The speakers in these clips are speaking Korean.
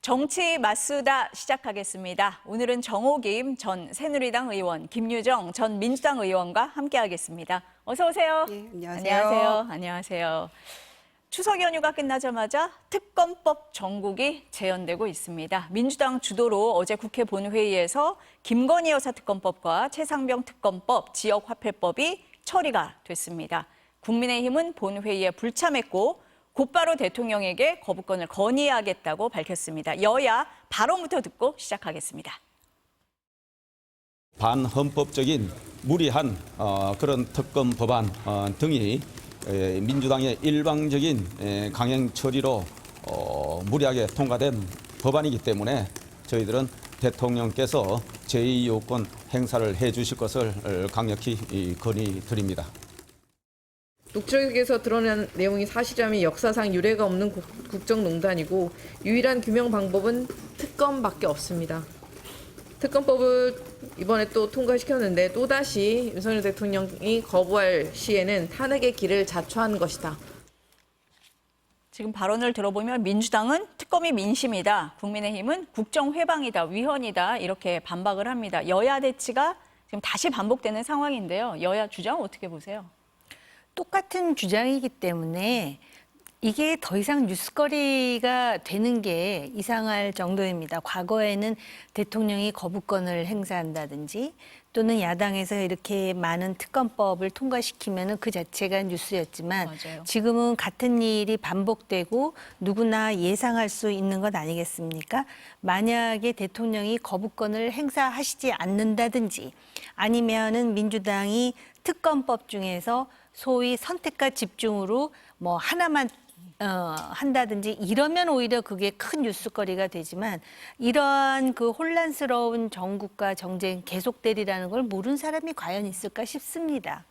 정치 맞수다 시작하겠습니다. 오늘은 정호김 전 새누리당 의원, 김유정 전 민주당 의원과 함께하겠습니다. 어서 오세요. 예, 안녕하세요. 안녕하세요. 안녕하세요. 추석 연휴가 끝나자마자 특검법 전국이 재연되고 있습니다. 민주당 주도로 어제 국회 본회의에서 김건희 여사 특검법과 최상병 특검법, 지역화폐법이 처리가 됐습니다. 국민의힘은 본회의에 불참했고 곧바로 대통령에게 거부권을 건의하겠다고 밝혔습니다. 여야 발언부터 듣고 시작하겠습니다. 반헌법적인 무리한 그런 특검 법안 등이 민주당의 일방적인 강행 처리로 무리하게 통과된 법안이기 때문에 저희들은 대통령께서 제2요건 행사를 해 주실 것을 강력히 건의드립니다. 녹취록에서 드러난 내용이 사실이라면 역사상 유례가 없는 국정농단이고 유일한 규명 방법은 특검밖에 없습니다. 특검법을 이번에 또 통과시켰는데 또다시 윤석열 대통령이 거부할 시에는 탄핵의 길을 자초한 것이다. 지금 발언을 들어보면 민주당은 특검이 민심이다, 국민의힘은 국정회방이다, 위헌이다 이렇게 반박을 합니다. 여야 대치가 지금 다시 반복되는 상황인데요. 여야 주장 어떻게 보세요? 똑같은 주장이기 때문에 이게 더 이상 뉴스거리가 되는 게 이상할 정도입니다. 과거에는 대통령이 거부권을 행사한다든지 또는 야당에서 이렇게 많은 특검법을 통과시키면 그 자체가 뉴스였지만 맞아요. 지금은 같은 일이 반복되고 누구나 예상할 수 있는 것 아니겠습니까? 만약에 대통령이 거부권을 행사하시지 않는다든지 아니면은 민주당이 특검법 중에서 소위 선택과 집중으로 뭐 하나만 한다든지 이러면 오히려 그게 큰 뉴스거리가 되지만 이러한 그 혼란스러운 정국과 정쟁 계속되리라는 걸 모르는 사람이 과연 있을까 싶습니다.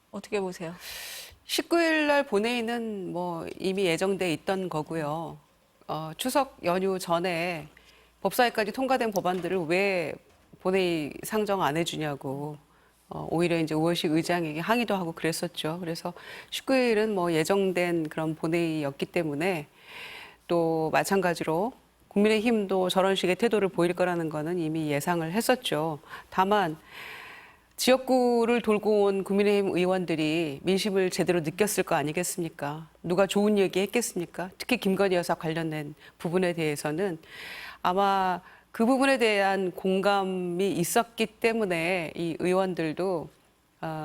어떻게 보세요? 19일 날 본회의는 뭐 이미 예정돼 있던 거고요. 추석 연휴 전에 법사위까지 통과된 법안들을 왜 본회의 상정 안 해주냐고 오히려 이제 우호식 의장에게 항의도 하고 그랬었죠. 그래서 19일은 뭐 예정된 그런 본회의였기 때문에 또 마찬가지로 국민의힘도 저런 식의 태도를 보일 거라는 거는 이미 예상을 했었죠. 다만 지역구를 돌고 온 국민의힘 의원들이 민심을 제대로 느꼈을 거 아니겠습니까? 누가 좋은 얘기 했겠습니까? 특히 김건희 여사 관련된 부분에 대해서는 아마 그 부분에 대한 공감이 있었기 때문에 이 의원들도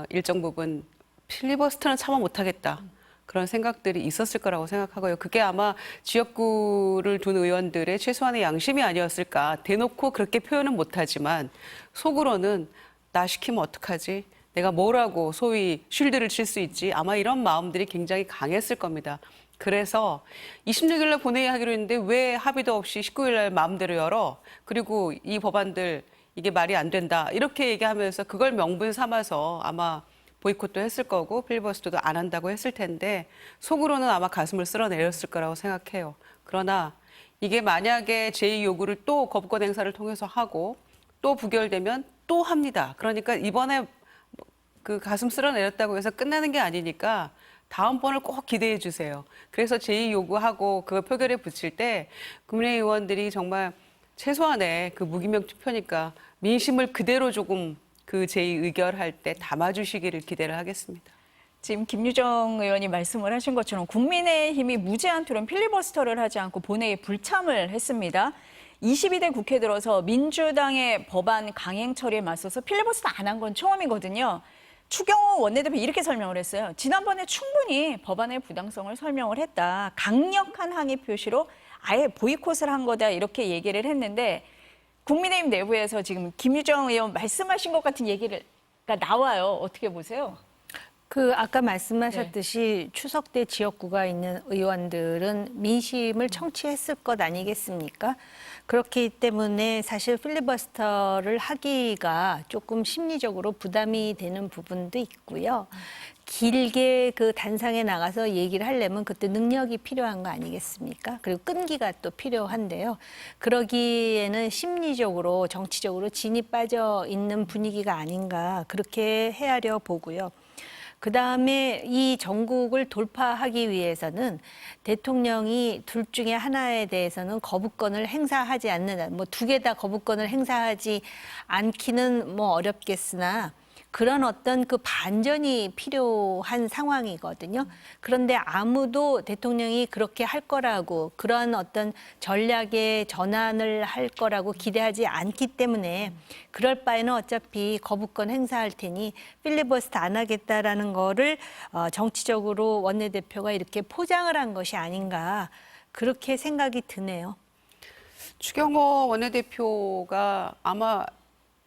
일정 부분 필리버스터는 참아 못하겠다. 그런 생각들이 있었을 거라고 생각하고요. 그게 아마 지역구를 둔 의원들의 최소한의 양심이 아니었을까. 대놓고 그렇게 표현은 못하지만 속으로는 나 시키면 어떡하지? 내가 뭐라고 소위 쉴드를 칠 수 있지? 아마 이런 마음들이 굉장히 강했을 겁니다. 그래서 26일 날 본회의 하기로 했는데 왜 합의도 없이 19일 날 마음대로 열어? 그리고 이 법안들 이게 말이 안 된다. 이렇게 얘기하면서 그걸 명분 삼아서 아마 보이콧도 했을 거고 필리버스터도 안 한다고 했을 텐데 속으로는 아마 가슴을 쓸어내렸을 거라고 생각해요. 그러나 이게 만약에 제2 요구를 또 거부권 행사를 통해서 하고 또 부결되면 또 합니다. 그러니까 이번에 그 가슴 쓸어내렸다고 해서 끝나는 게 아니니까 다음번을 꼭 기대해 주세요. 그래서 제2 요구하고 그걸 표결에 붙일 때 국민의힘 의원들이 정말 최소한의 그 무기명 투표니까 민심을 그대로 조금 그 제2 의결할 때 담아주시기를 기대를 하겠습니다. 지금 김유정 의원이 말씀을 하신 것처럼 국민의힘이 무제한 토론 필리버스터를 하지 않고 본회의에 불참을 했습니다. 22대 국회 들어서 민주당의 법안 강행 처리에 맞서서 필리버스터 안 한 건 처음이거든요. 추경호 원내대표 이렇게 설명을 했어요. 지난번에 충분히 법안의 부당성을 설명을 했다. 강력한 항의 표시로 아예 보이콧을 한 거다 이렇게 얘기를 했는데 국민의힘 내부에서 지금 김유정 의원 말씀하신 것 같은 얘기가 나와요. 어떻게 보세요? 아까 말씀하셨듯이 추석 때 지역구가 있는 의원들은 민심을 청취했을 것 아니겠습니까? 그렇기 때문에 사실 필리버스터를 하기가 조금 심리적으로 부담이 되는 부분도 있고요. 길게 그 단상에 나가서 얘기를 하려면 그때 능력이 필요한 거 아니겠습니까? 그리고 끈기가 또 필요한데요. 그러기에는 심리적으로 정치적으로 진이 빠져 있는 분위기가 아닌가 그렇게 헤아려 보고요. 그다음에 이 전국을 돌파하기 위해서는 대통령이 둘 중에 하나에 대해서는 거부권을 행사하지 않는다. 뭐 두 개 다 거부권을 행사하지 않기는 뭐 어렵겠으나 그런 어떤 그 반전이 필요한 상황이거든요. 그런데 아무도 대통령이 그렇게 할 거라고 그런 어떤 전략의 전환을 할 거라고 기대하지 않기 때문에 그럴 바에는 어차피 거부권 행사할 테니 필리버스터 안 하겠다라는 거를 정치적으로 원내대표가 이렇게 포장을 한 것이 아닌가 그렇게 생각이 드네요. 추경호 원내대표가 아마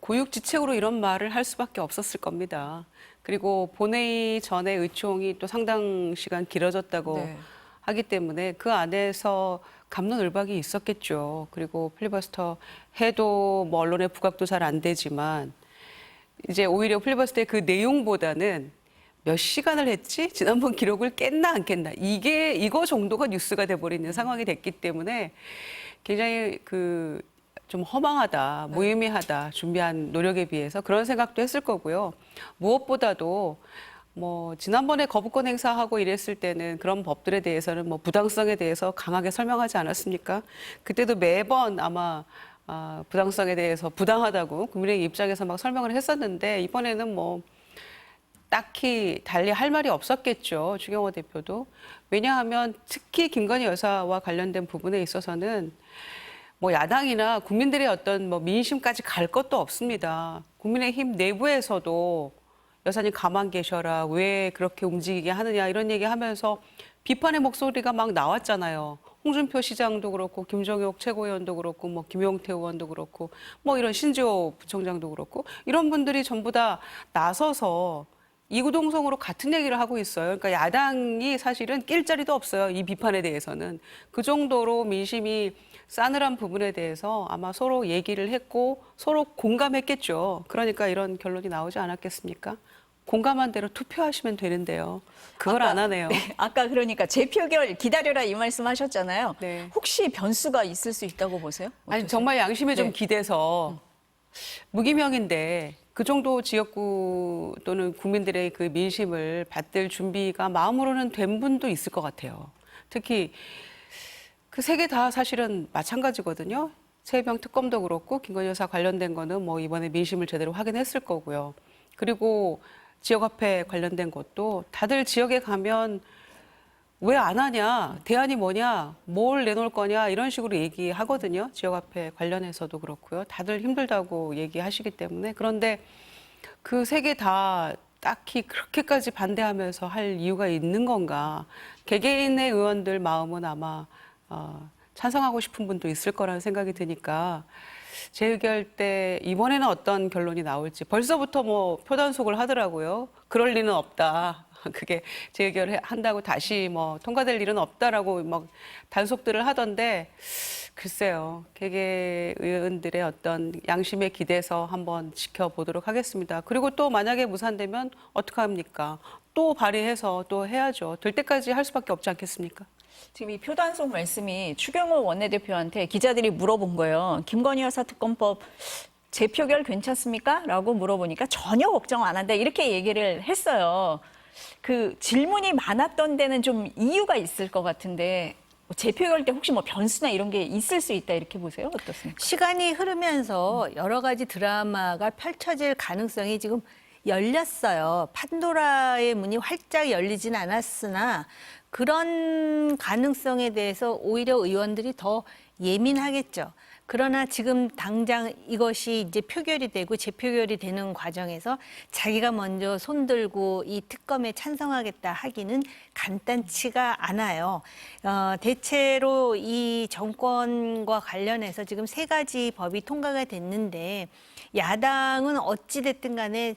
고육지책으로 이런 말을 할 수밖에 없었을 겁니다. 그리고 본회의 전에 의총이 또 상당 시간 길어졌다고 네. 하기 때문에 그 안에서 갑론을박이 있었겠죠. 그리고 필리버스터 해도 뭐 언론의 부각도 잘 안 되지만 이제 오히려 필리버스터의 그 내용보다는 몇 시간을 했지? 지난번 기록을 깼나 안 깼나? 이거 정도가 뉴스가 돼버리는 상황이 됐기 때문에 굉장히 좀 허망하다, 무의미하다, 준비한 노력에 비해서 그런 생각도 했을 거고요. 무엇보다도 뭐 지난번에 거부권 행사하고 이랬을 때는 그런 법들에 대해서는 뭐 부당성에 대해서 강하게 설명하지 않았습니까? 그때도 매번 아마 부당성에 대해서 부당하다고 국민의 입장에서 막 설명을 했었는데 이번에는 뭐 딱히 달리 할 말이 없었겠죠. 추경호 대표도. 왜냐하면 특히 김건희 여사와 관련된 부분에 있어서는 뭐 야당이나 국민들의 어떤 뭐 민심까지 갈 것도 없습니다. 국민의힘 내부에서도 여사님 가만 계셔라. 왜 그렇게 움직이게 하느냐 이런 얘기하면서 비판의 목소리가 막 나왔잖아요. 홍준표 시장도 그렇고 김종혁 최고위원도 그렇고 뭐 김용태 의원도 그렇고 뭐 이런 신지호 부총장도 그렇고 이런 분들이 전부 다 나서서 이구동성으로 같은 얘기를 하고 있어요. 그러니까 야당이 사실은 낄 자리도 없어요. 이 비판에 대해서는. 그 정도로 민심이 싸늘한 부분에 대해서 아마 서로 얘기를 했고 서로 공감했겠죠. 그러니까 이런 결론이 나오지 않았겠습니까? 공감한 대로 투표하시면 되는데요. 그걸 안 하네요. 네, 아까 그러니까 재표결 기다려라 이 말씀하셨잖아요. 네. 혹시 변수가 있을 수 있다고 보세요? 아니 어떠세요? 정말 양심에 좀 네. 기대서 무기명인데 그 정도 지역구 또는 국민들의 그 민심을 받들 준비가 마음으로는 된 분도 있을 것 같아요. 특히 그 세 개 다 사실은 마찬가지거든요. 최혜병 특검도 그렇고 김건희 여사 관련된 거는 뭐 이번에 민심을 제대로 확인했을 거고요. 그리고 지역화폐 관련된 것도 다들 지역에 가면 왜 안 하냐, 대안이 뭐냐, 뭘 내놓을 거냐 이런 식으로 얘기하거든요. 지역화폐 관련해서도 그렇고요. 다들 힘들다고 얘기하시기 때문에. 그런데 그 세 개 다 딱히 그렇게까지 반대하면서 할 이유가 있는 건가. 개개인의 의원들 마음은 아마 찬성하고 싶은 분도 있을 거라는 생각이 드니까 재의결 때 이번에는 어떤 결론이 나올지 벌써부터 뭐 표단속을 하더라고요. 그럴 리는 없다. 그게 재의결 한다고 다시 뭐 통과될 일은 없다라고 막 단속들을 하던데 글쎄요. 개개 의원들의 어떤 양심에 기대서 한번 지켜보도록 하겠습니다. 그리고 또 만약에 무산되면 어떡합니까? 또 발의해서 또 해야죠. 될 때까지 할 수밖에 없지 않겠습니까? 지금 이 표단속 말씀이 추경호 원내대표한테 기자들이 물어본 거예요. 김건희 여사 특검법 재표결 괜찮습니까? 라고 물어보니까 전혀 걱정 안 한다. 이렇게 얘기를 했어요. 그 질문이 많았던 데는 좀 이유가 있을 것 같은데 재표결 때 혹시 뭐 변수나 이런 게 있을 수 있다 이렇게 보세요? 어떻습니까? 시간이 흐르면서 여러 가지 드라마가 펼쳐질 가능성이 지금 열렸어요. 판도라의 문이 활짝 열리진 않았으나 그런 가능성에 대해서 오히려 의원들이 더 예민하겠죠. 그러나 지금 당장 이것이 이제 표결이 되고 재표결이 되는 과정에서 자기가 먼저 손들고 이 특검에 찬성하겠다 하기는 간단치가 않아요. 대체로 이 정권과 관련해서 지금 세 가지 법이 통과가 됐는데 야당은 어찌됐든 간에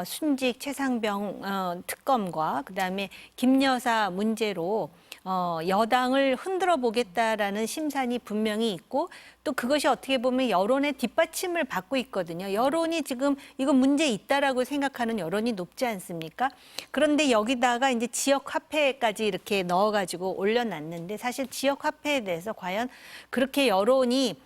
순직 최상병 특검과 그다음에 김 여사 문제로 여당을 흔들어 보겠다라는 심산이 분명히 있고 또 그것이 어떻게 보면 여론의 뒷받침을 받고 있거든요. 여론이 지금 이거 문제 있다라고 생각하는 여론이 높지 않습니까? 그런데 여기다가 이제 지역 화폐까지 이렇게 넣어가지고 올려놨는데 사실 지역 화폐에 대해서 과연 그렇게 여론이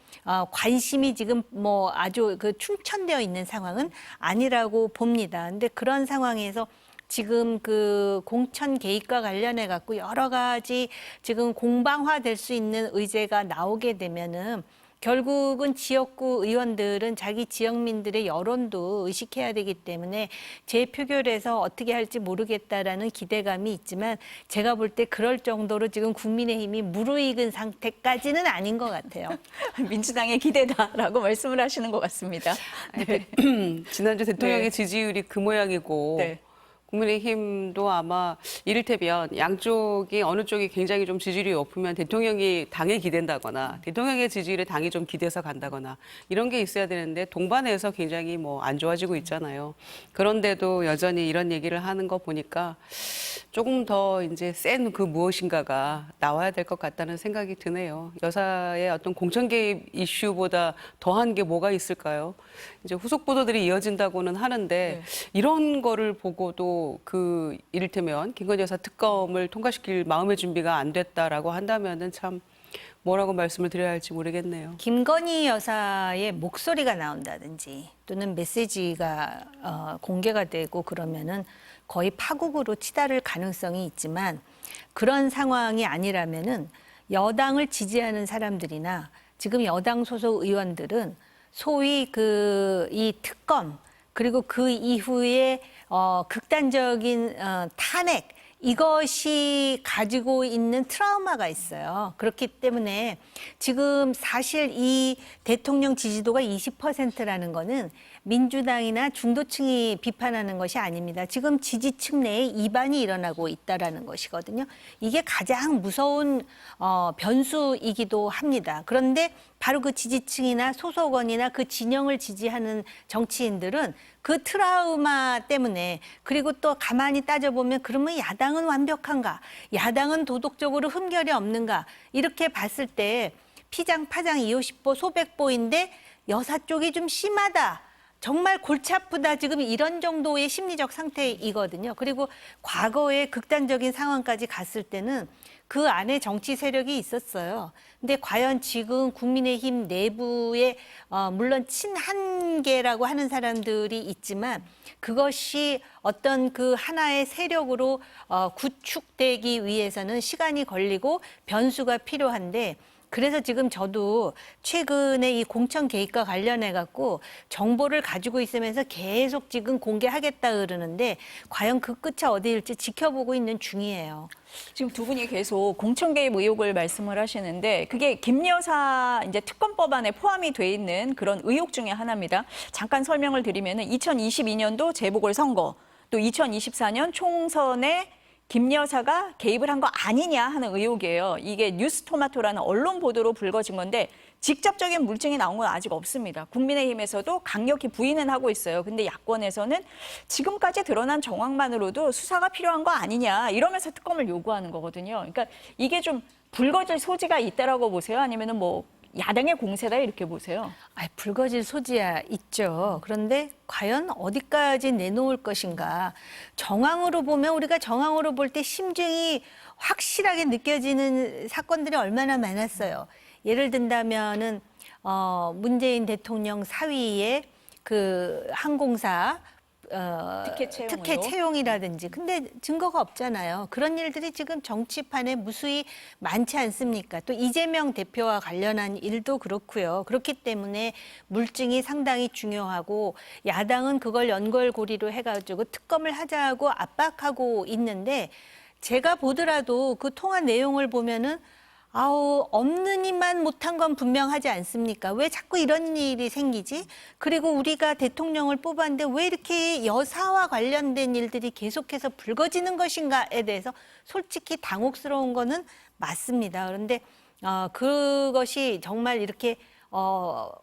관심이 지금 뭐 아주 그 충천되어 있는 상황은 아니라고 봅니다. 근데 그런 상황에서 지금 그 공천 개입과 관련해 갖고 여러 가지 지금 공방화될 수 있는 의제가 나오게 되면은 결국은 지역구 의원들은 자기 지역민들의 여론도 의식해야 되기 때문에 재표결에서 어떻게 할지 모르겠다라는 기대감이 있지만 제가 볼 때 그럴 정도로 지금 국민의힘이 무르익은 상태까지는 아닌 것 같아요. 민주당의 기대다라고 말씀을 하시는 것 같습니다. 네. 지난주 대통령의 네. 지지율이 그 모양이고 네. 국민의힘도 아마 이를테면 양쪽이 어느 쪽이 굉장히 좀 지지율이 높으면 대통령이 당에 기댄다거나 대통령의 지지율에 당이 좀 기대서 간다거나 이런 게 있어야 되는데 동반해서 굉장히 뭐 안 좋아지고 있잖아요. 그런데도 여전히 이런 얘기를 하는 거 보니까 조금 더 이제 센 그 무엇인가가 나와야 될 것 같다는 생각이 드네요. 여사의 어떤 공천 개입 이슈보다 더한 게 뭐가 있을까요? 이제 후속 보도들이 이어진다고는 하는데 이런 거를 보고도 그 이를테면 김건희 여사 특검을 통과시킬 마음의 준비가 안 됐다라고 한다면은 참 뭐라고 말씀을 드려야 할지 모르겠네요. 김건희 여사의 목소리가 나온다든지 또는 메시지가 공개가 되고 그러면은 거의 파국으로 치달을 가능성이 있지만 그런 상황이 아니라면은 여당을 지지하는 사람들이나 지금 여당 소속 의원들은 소위 그 이 특검 그리고 그 이후에 극단적인 탄핵 이것이 가지고 있는 트라우마가 있어요. 그렇기 때문에 지금 사실 이 대통령 지지도가 20%라는 거는 민주당이나 중도층이 비판하는 것이 아닙니다. 지금 지지층 내에 이반이 일어나고 있다라는 것이거든요. 이게 가장 무서운 변수이기도 합니다. 그런데 바로 그 지지층이나 소속원이나 그 진영을 지지하는 정치인들은 그 트라우마 때문에 그리고 또 가만히 따져보면 그러면 야당은 완벽한가? 야당은 도덕적으로 흠결이 없는가? 이렇게 봤을 때 피장파장 250보 소백보인데 여사 쪽이 좀 심하다. 정말 골치 아프다. 지금 이런 정도의 심리적 상태이거든요. 그리고 과거의 극단적인 상황까지 갔을 때는 그 안에 정치 세력이 있었어요. 근데 과연 지금 국민의힘 내부에 물론 친한계라고 하는 사람들이 있지만 그것이 어떤 그 하나의 세력으로 구축되기 위해서는 시간이 걸리고 변수가 필요한데 그래서 지금 저도 최근에 이 공천 개입과 관련해 갖고 정보를 가지고 있으면서 계속 지금 공개하겠다 그러는데 과연 그 끝이 어디일지 지켜보고 있는 중이에요. 지금 두 분이 계속 공천 개입 의혹을 말씀을 하시는데 그게 김 여사 이제 특검법안에 포함이 돼 있는 그런 의혹 중에 하나입니다. 잠깐 설명을 드리면은 2022년도 재보궐선거 또 2024년 총선에 김 여사가 개입을 한 거 아니냐 하는 의혹이에요. 이게 뉴스토마토라는 언론 보도로 불거진 건데 직접적인 물증이 나온 건 아직 없습니다. 국민의힘에서도 강력히 부인은 하고 있어요. 근데 야권에서는 지금까지 드러난 정황만으로도 수사가 필요한 거 아니냐 이러면서 특검을 요구하는 거거든요. 그러니까 이게 좀 불거질 소지가 있다라고 보세요? 아니면은 뭐 야당의 공세다 이렇게 보세요? 불거질 소지야 있죠. 그런데 과연 어디까지 내놓을 것인가. 정황으로 보면 우리가 정황으로 볼 때 심증이 확실하게 느껴지는 사건들이 얼마나 많았어요. 예를 든다면은 문재인 대통령 사위의 그 항공사 특혜 채용이라든지 근데 증거가 없잖아요. 그런 일들이 지금 정치판에 무수히 많지 않습니까? 또 이재명 대표와 관련한 일도 그렇고요. 그렇기 때문에 물증이 상당히 중요하고 야당은 그걸 연결고리로 해가지고 특검을 하자고 압박하고 있는데 제가 보더라도 그 통화 내용을 보면은 없는 이만 못한 건 분명하지 않습니까? 왜 자꾸 이런 일이 생기지? 그리고 우리가 대통령을 뽑았는데 왜 이렇게 여사와 관련된 일들이 계속해서 불거지는 것인가에 대해서 솔직히 당혹스러운 거는 맞습니다. 그런데 그것이 정말 이렇게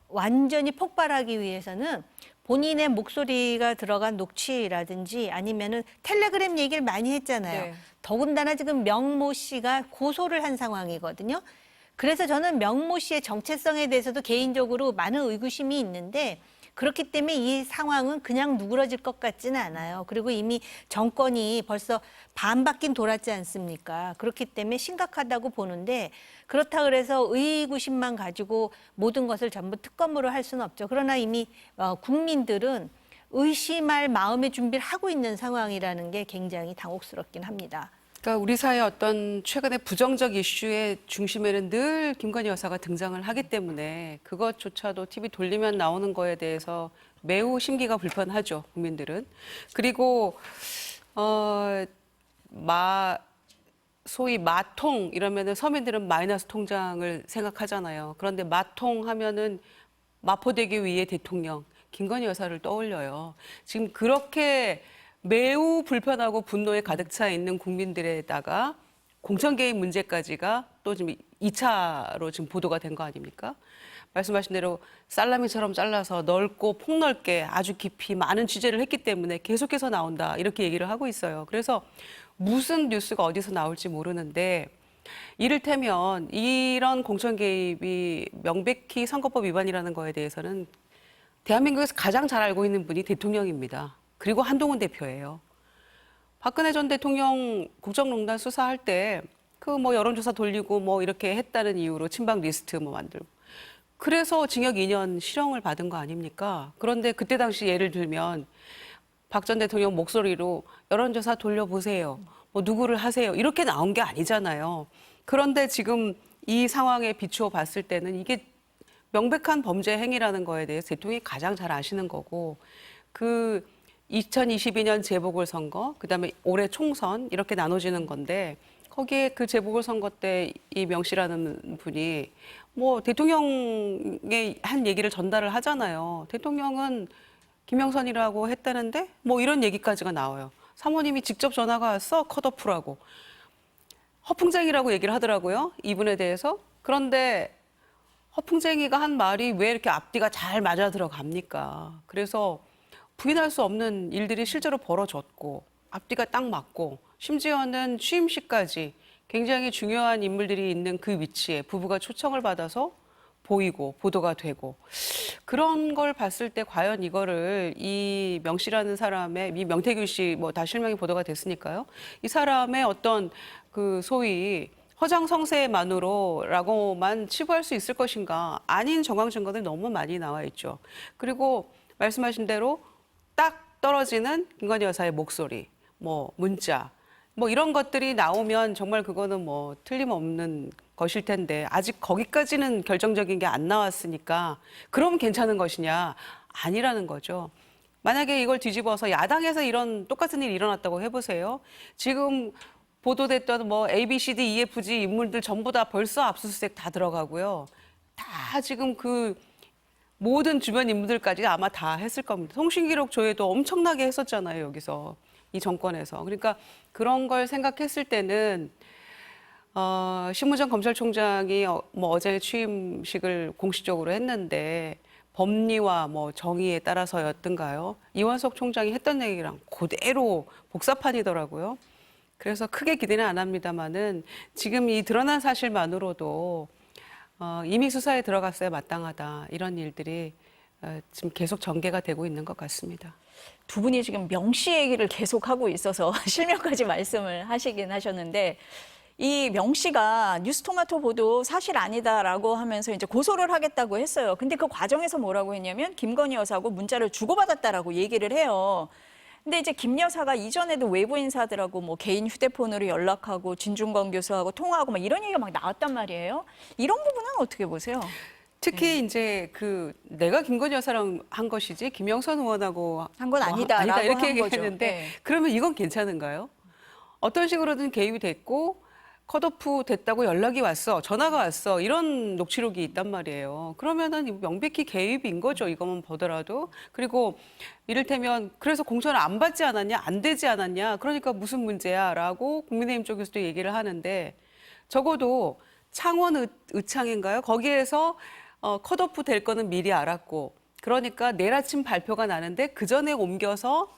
완전히 폭발하기 위해서는 본인의 목소리가 들어간 녹취라든지 아니면은 텔레그램 얘기를 많이 했잖아요. 네. 더군다나 지금 명모 씨가 고소를 한 상황이거든요. 그래서 저는 명모 씨의 정체성에 대해서도 개인적으로 많은 의구심이 있는데 그렇기 때문에 이 상황은 그냥 누그러질 것 같지는 않아요. 그리고 이미 정권이 벌써 반바퀴 돌았지 않습니까? 그렇기 때문에 심각하다고 보는데 그렇다 그래서 의구심만 가지고 모든 것을 전부 특검으로 할 수는 없죠. 그러나 이미 국민들은 의심할 마음의 준비를 하고 있는 상황이라는 게 굉장히 당혹스럽긴 합니다. 그러니까 우리 사회 어떤 최근의 부정적 이슈의 중심에는 늘 김건희 여사가 등장을 하기 때문에 그것조차도 TV 돌리면 나오는 거에 대해서 매우 심기가 불편하죠, 국민들은. 그리고 소위 마통 이러면은 서민들은 마이너스 통장을 생각하잖아요. 그런데 마통 하면은 마포되기 위해 대통령 김건희 여사를 떠올려요. 지금 그렇게 매우 불편하고 분노에 가득 차 있는 국민들에다가 공천 개입 문제까지가 또 지금 2차로 지금 보도가 된 거 아닙니까? 말씀하신 대로 살라미처럼 잘라서 넓고 폭넓게 아주 깊이 많은 취재를 했기 때문에 계속해서 나온다 이렇게 얘기를 하고 있어요. 그래서 무슨 뉴스가 어디서 나올지 모르는데 이를테면 이런 공천 개입이 명백히 선거법 위반이라는 거에 대해서는 대한민국에서 가장 잘 알고 있는 분이 대통령입니다. 그리고 한동훈 대표예요. 박근혜 전 대통령 국정농단 수사할 때 그 뭐 여론조사 돌리고 뭐 이렇게 했다는 이유로 친박 리스트 뭐 만들고 그래서 징역 2년 실형을 받은 거 아닙니까? 그런데 그때 당시 예를 들면 박 전 대통령 목소리로 여론조사 돌려보세요. 뭐 누구를 하세요. 이렇게 나온 게 아니잖아요. 그런데 지금 이 상황에 비추어 봤을 때는 이게 명백한 범죄 행위라는 거에 대해서 대통령이 가장 잘 아시는 거고 그 2022년 재보궐선거, 그다음에 올해 총선 이렇게 나눠지는 건데 거기에 그 재보궐선거 때 이 명 씨라는 분이 뭐 대통령의 한 얘기를 전달을 하잖아요. 대통령은 김영선이라고 했다는데 뭐 이런 얘기까지가 나와요. 사모님이 직접 전화가 왔어 컷오프라고. 허풍쟁이라고 얘기를 하더라고요. 이분에 대해서. 그런데 허풍쟁이가 한 말이 왜 이렇게 앞뒤가 잘 맞아 들어갑니까? 그래서 부인할 수 없는 일들이 실제로 벌어졌고 앞뒤가 딱 맞고 심지어는 취임식까지 굉장히 중요한 인물들이 있는 그 위치에 부부가 초청을 받아서 보이고 보도가 되고 그런 걸 봤을 때 과연 이거를 이 명 씨라는 사람의 이 명태균 씨 뭐 다 실명이 보도가 됐으니까요. 이 사람의 어떤 그 소위 허장성세만으로라고만 치부할 수 있을 것인가? 아닌 정황 증거들이 너무 많이 나와 있죠. 그리고 말씀하신 대로 딱 떨어지는 김건희 여사의 목소리, 뭐 문자, 뭐 이런 것들이 나오면 정말 그거는 뭐 틀림없는 것일 텐데 아직 거기까지는 결정적인 게 안 나왔으니까 그럼 괜찮은 것이냐? 아니라는 거죠. 만약에 이걸 뒤집어서 야당에서 이런 똑같은 일이 일어났다고 해보세요. 지금 보도됐던 뭐 A, B, C, D, E, F, G 인물들 전부 다 벌써 압수수색 다 들어가고요. 다 지금 그 모든 주변 인물들까지 아마 다 했을 겁니다. 통신기록 조회도 엄청나게 했었잖아요, 여기서. 이 정권에서. 그러니까 그런 걸 생각했을 때는 신무전 검찰총장이 뭐 어제 취임식을 공식적으로 했는데 법리와 뭐 정의에 따라서였던가요? 이원석 총장이 했던 얘기랑 그대로 복사판이더라고요. 그래서 크게 기대는 안 합니다만은 지금 이 드러난 사실만으로도 이미 수사에 들어갔어야 마땅하다. 이런 일들이 지금 계속 전개가 되고 있는 것 같습니다. 두 분이 지금 명 씨 얘기를 계속하고 있어서 실명까지 말씀을 하시긴 하셨는데 이 명 씨가 뉴스토마토 보도 사실 아니다라고 하면서 이제 고소를 하겠다고 했어요. 근데 그 과정에서 뭐라고 했냐면 김건희 여사하고 문자를 주고받았다라고 얘기를 해요. 근데 이제 김 여사가 이전에도 외부 인사들하고 뭐 개인 휴대폰으로 연락하고 진중권 교수하고 통화하고 막 이런 얘기가 막 나왔단 말이에요. 이런 부분은 어떻게 보세요? 특히 이제 그 내가 김건희 여사랑 한 것이지 김영선 의원하고 한 건 아니다라고 아니다 이렇게 한 거죠. 얘기했는데 네. 그러면 이건 괜찮은가요? 어떤 식으로든 개입이 됐고 컷오프 됐다고 연락이 왔어, 전화가 왔어 이런 녹취록이 있단 말이에요. 그러면은 명백히 개입인 거죠. 이것만 보더라도. 그리고 이를테면 그래서 공천을 안 받지 않았냐, 안 되지 않았냐, 그러니까 무슨 문제야라고 국민의힘 쪽에서도 얘기를 하는데 적어도 창원 의창인가요? 거기에서 컷오프 될 거는 미리 알았고 그러니까 내일 아침 발표가 나는데 그 전에 옮겨서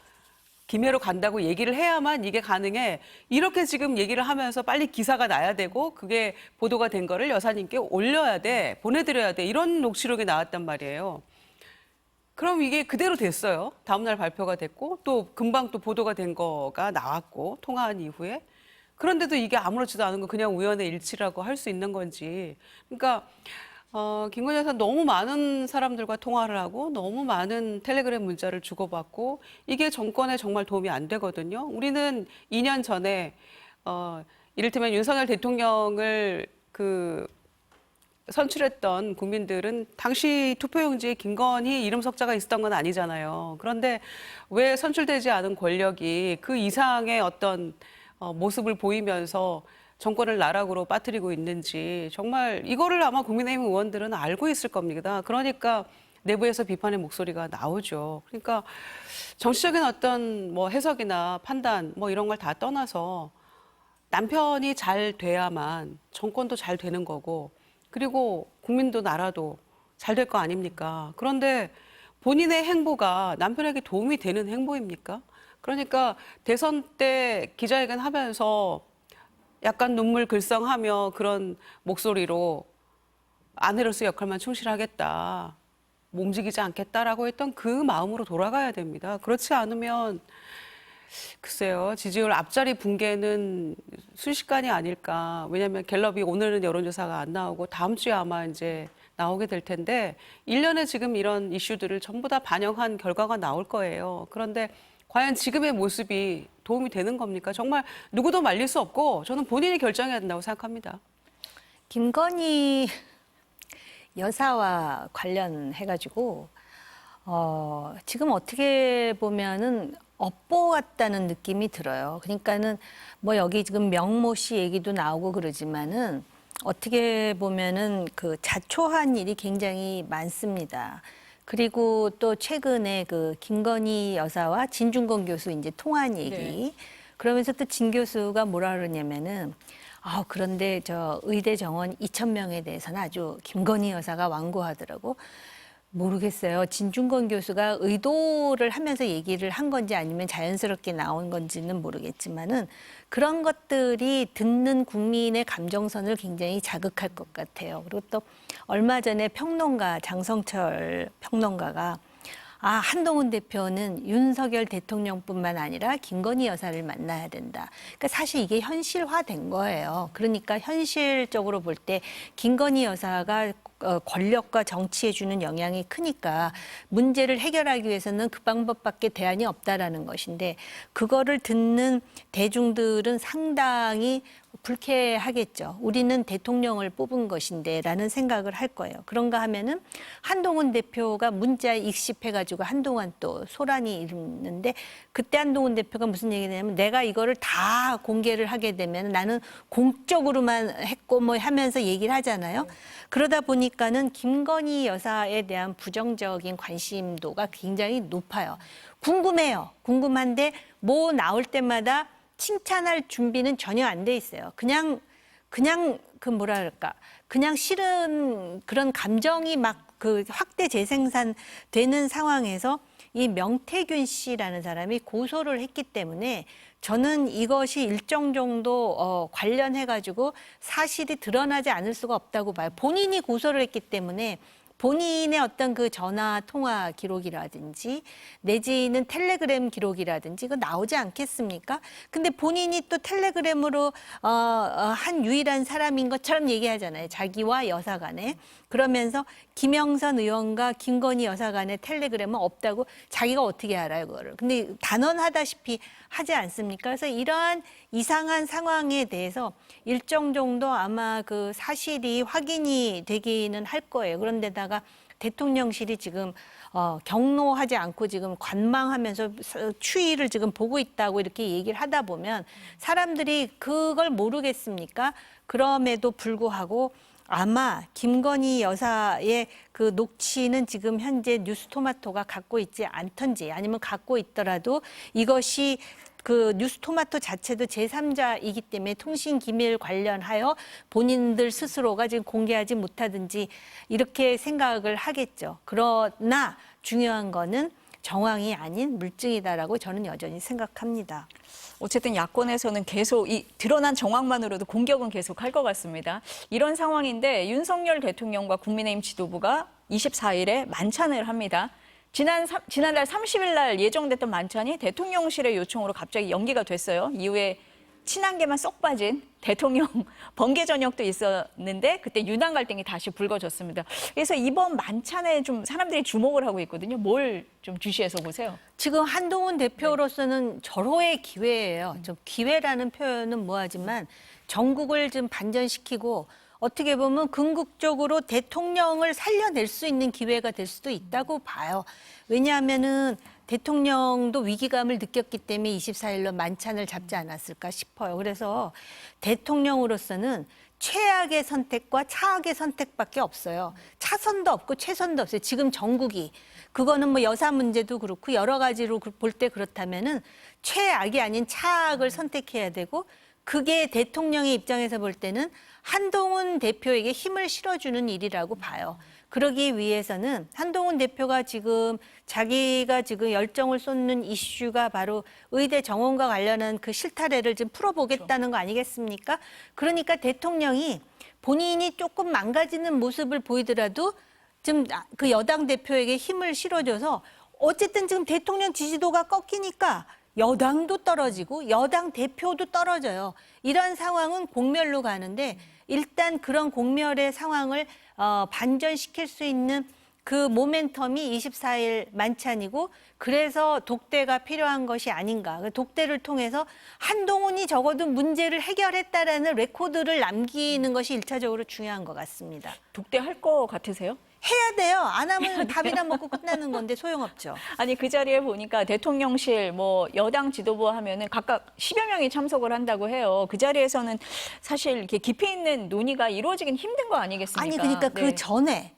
김해로 간다고 얘기를 해야만 이게 가능해. 이렇게 지금 얘기를 하면서 빨리 기사가 나야 되고 그게 보도가 된 거를 여사님께 올려야 돼, 보내드려야 돼. 이런 녹취록이 나왔단 말이에요. 그럼 이게 그대로 됐어요. 다음 날 발표가 됐고 또 금방 또 보도가 된 거가 나왔고 통화한 이후에. 그런데도 이게 아무렇지도 않은 거 그냥 우연의 일치라고 할 수 있는 건지. 그러니까 김건희 여사 너무 많은 사람들과 통화를 하고 너무 많은 텔레그램 문자를 주고받고 이게 정권에 정말 도움이 안 되거든요. 우리는 2년 전에 이를테면 윤석열 대통령을 선출했던 국민들은 당시 투표용지에 김건희 이름 석자가 있었던 건 아니잖아요. 그런데 왜 선출되지 않은 권력이 그 이상의 어떤 모습을 보이면서 정권을 나락으로 빠뜨리고 있는지 정말 이거를 아마 국민의힘 의원들은 알고 있을 겁니다. 그러니까 내부에서 비판의 목소리가 나오죠. 그러니까 정치적인 어떤 뭐 해석이나 판단 뭐 이런 걸 다 떠나서 남편이 잘 돼야만 정권도 잘 되는 거고 그리고 국민도 나라도 잘 될 거 아닙니까? 그런데 본인의 행보가 남편에게 도움이 되는 행보입니까? 그러니까 대선 때 기자회견 하면서 약간 눈물 글썽하며 그런 목소리로 아내로서 역할만 충실하겠다, 움직이지 않겠다라고 했던 그 마음으로 돌아가야 됩니다. 그렇지 않으면 글쎄요, 지지율 앞자리 붕괴는 순식간이 아닐까. 왜냐하면 갤럽이 오늘은 여론조사가 안 나오고 다음 주에 아마 이제 나오게 될 텐데 1년에 지금 이런 이슈들을 전부 다 반영한 결과가 나올 거예요. 그런데 과연 지금의 모습이 도움이 되는 겁니까? 정말 누구도 말릴 수 없고 저는 본인이 결정해야 된다고 생각합니다. 김건희 여사와 관련해가지고 지금 어떻게 보면은 업보 같다는 느낌이 들어요. 그러니까는 뭐 여기 지금 명모 씨 얘기도 나오고 그러지만은 어떻게 보면은 그 자초한 일이 굉장히 많습니다. 그리고 또 최근에 그 김건희 여사와 진중권 교수 이제 통한 얘기. 네. 그러면서 또 진 교수가 뭐라 그러냐면은 그런데 저 의대 정원 2,000명에 대해서는 아주 김건희 여사가 완고하더라고. 모르겠어요. 진중권 교수가 의도를 하면서 얘기를 한 건지 아니면 자연스럽게 나온 건지는 모르겠지만은 그런 것들이 듣는 국민의 감정선을 굉장히 자극할 것 같아요. 그리고 또 얼마 전에 평론가 장성철 평론가가 한동훈 대표는 윤석열 대통령뿐만 아니라 김건희 여사를 만나야 된다. 그러니까 사실 이게 현실화된 거예요. 그러니까 현실적으로 볼 때 김건희 여사가 권력과 정치에 주는 영향이 크니까 문제를 해결하기 위해서는 그 방법밖에 대안이 없다라는 것인데 그거를 듣는 대중들은 상당히 불쾌하겠죠. 우리는 대통령을 뽑은 것인데 라는 생각을 할 거예요. 그런가 하면은 한동훈 대표가 문자에 익십해가지고 한동안 또 소란이 일었는데 그때 한동훈 대표가 무슨 얘기냐면 내가 이거를 다 공개를 하게 되면 나는 공적으로만 했고 뭐 하면서 얘기를 하잖아요. 그러다 보니까는 김건희 여사에 대한 부정적인 관심도가 굉장히 높아요. 궁금해요. 궁금한데 뭐 나올 때마다 칭찬할 준비는 전혀 안 돼 있어요. 그냥 그 뭐랄까, 그냥 싫은 그런 감정이 막 그 확대 재생산 되는 상황에서 이 명태균 씨라는 사람이 고소를 했기 때문에 저는 이것이 일정 정도 관련해가지고 사실이 드러나지 않을 수가 없다고 봐요. 본인이 고소를 했기 때문에 본인의 어떤 그 전화 통화 기록이라든지 내지는 텔레그램 기록이라든지 이거 나오지 않겠습니까? 근데 본인이 또 텔레그램으로 한 유일한 사람인 것처럼 얘기하잖아요. 자기와 여사 간에. 그러면서 김영선 의원과 김건희 여사 간의 텔레그램은 없다고 자기가 어떻게 알아요, 그거를. 근데 단언하다시피 하지 않습니까? 그래서 이러한 이상한 상황에 대해서 일정 정도 아마 그 사실이 확인이 되기는 할 거예요. 그런데다가 대통령실이 지금 경로하지 않고 지금 관망하면서 추이를 지금 보고 있다고 이렇게 얘기를 하다 보면 사람들이 그걸 모르겠습니까? 그럼에도 불구하고 아마 김건희 여사의 그 녹취는 지금 현재 뉴스토마토가 갖고 있지 않던지 아니면 갖고 있더라도 이것이 그 뉴스토마토 자체도 제3자이기 때문에 통신 기밀 관련하여 본인들 스스로가 지금 공개하지 못하든지 이렇게 생각을 하겠죠. 그러나 중요한 거는 정황이 아닌 물증이다라고 저는 여전히 생각합니다. 어쨌든 야권에서는 계속 이 드러난 정황만으로도 공격은 계속 할 것 같습니다. 이런 상황인데 윤석열 대통령과 국민의힘 지도부가 24일에 만찬을 합니다. 지난달 30일 날 예정됐던 만찬이 대통령실의 요청으로 갑자기 연기가 됐어요. 이후에 친한계만 쏙 빠진 대통령 번개 저녁도 있었는데 그때 유난 갈등이 다시 불거졌습니다. 그래서 이번 만찬에 좀 사람들이 주목을 하고 있거든요. 뭘 좀 주시해서 보세요? 지금 한동훈 대표로서는 절호의 기회예요. 좀 기회라는 표현은 뭐하지만 전국을 좀 반전시키고 어떻게 보면 궁극적으로 대통령을 살려낼 수 있는 기회가 될 수도 있다고 봐요. 왜냐하면은 대통령도 위기감을 느꼈기 때문에 24일로 만찬을 잡지 않았을까 싶어요. 그래서 대통령으로서는 최악의 선택과 차악의 선택밖에 없어요. 차선도 없고 최선도 없어요. 지금 전국이. 그거는 뭐 여사 문제도 그렇고 여러 가지로 볼 때 그렇다면은 최악이 아닌 차악을 선택해야 되고 그게 대통령의 입장에서 볼 때는 한동훈 대표에게 힘을 실어주는 일이라고 봐요. 그러기 위해서는 한동훈 대표가 지금 자기가 지금 열정을 쏟는 이슈가 바로 의대 정원과 관련한 그 실타래를 좀 풀어보겠다는 거 아니겠습니까? 그러니까 대통령이 본인이 조금 망가지는 모습을 보이더라도 좀 그 여당 대표에게 힘을 실어줘서 어쨌든 지금 대통령 지지도가 꺾이니까 여당도 떨어지고 여당 대표도 떨어져요. 이런 상황은 공멸로 가는데 일단 그런 공멸의 상황을 반전시킬 수 있는 그 모멘텀이 24일 만찬이고 그래서 독대가 필요한 것이 아닌가. 독대를 통해서 한동훈이 적어도 문제를 해결했다라는 레코드를 남기는 것이 일차적으로 중요한 것 같습니다. 독대할 것 같으세요? 해야 돼요. 안 하면 밥이나 먹고 끝나는 건데 소용없죠. 아니 그 자리에 보니까 대통령실 뭐 여당 지도부 하면은 각각 10여 명이 참석을 한다고 해요. 그 자리에서는 사실 이렇게 깊이 있는 논의가 이루어지긴 힘든 거 아니겠습니까? 아니 그러니까